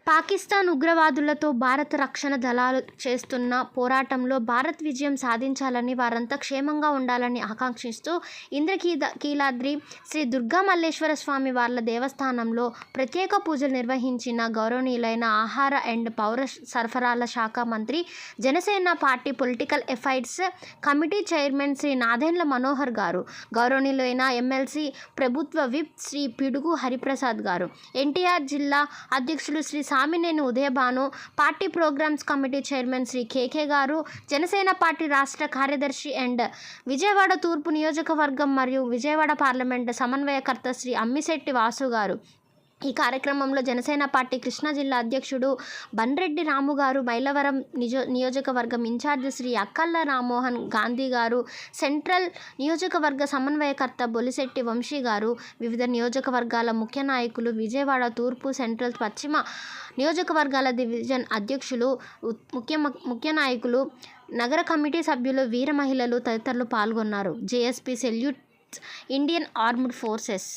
పాకిస్తాన్ ఉగ్రవాదులతో భారత రక్షణ దళాలు చేస్తున్న పోరాటంలో భారత్ విజయం సాధించాలని, వారంతా క్షేమంగా ఉండాలని ఆకాంక్షిస్తూ ఇంద్రకీలాద్రి శ్రీ దుర్గామల్లేశ్వర స్వామి వార్ల దేవస్థానంలో ప్రత్యేక పూజలు నిర్వహించిన గౌరవనీయులైన ఆహార అండ్ పౌర సరఫరాల శాఖ మంత్రి, Janasena party political affairs committee chairman Shri Nadendla Manohar garu, గౌరవనీయులైన ఎమ్మెల్సీ ప్రభుత్వ విప్ శ్రీ పిడుగు హరిప్రసాద్ గారు, ఎన్టీఆర్ జిల్లా అధ్యక్షులు Shri Samineni Udayabhanu, party programs committee chairman Shri KK గారు, జనసేన పార్టీ రాష్ట్ర కార్యదర్శి అండ్ విజయవాడ తూర్పు నియోజకవర్గం మరియు విజయవాడ పార్లమెంటు సమన్వయకర్త శ్రీ అమ్మిశెట్టి వాసు గారు. ఈ కార్యక్రమంలో జనసేన పార్టీ కృష్ణా జిల్లా అధ్యక్షుడు బండ్రెడ్డి రాము గారు, మైలవరం నియోజకవర్గం ఇన్ఛార్జి శ్రీ అక్కల్ల రామ్మోహన్ గాంధీ గారు, సెంట్రల్ నియోజకవర్గ సమన్వయకర్త బొలిశెట్టి వంశీ గారు, వివిధ నియోజకవర్గాల ముఖ్య నాయకులు, విజయవాడ తూర్పు, సెంట్రల్, పశ్చిమ నియోజకవర్గాల డివిజన్ అధ్యక్షులు, ముఖ్య నాయకులు, నగర కమిటీ సభ్యులు, వీర మహిళలు తదితరులు పాల్గొన్నారు. JSP salute Indian armed forces.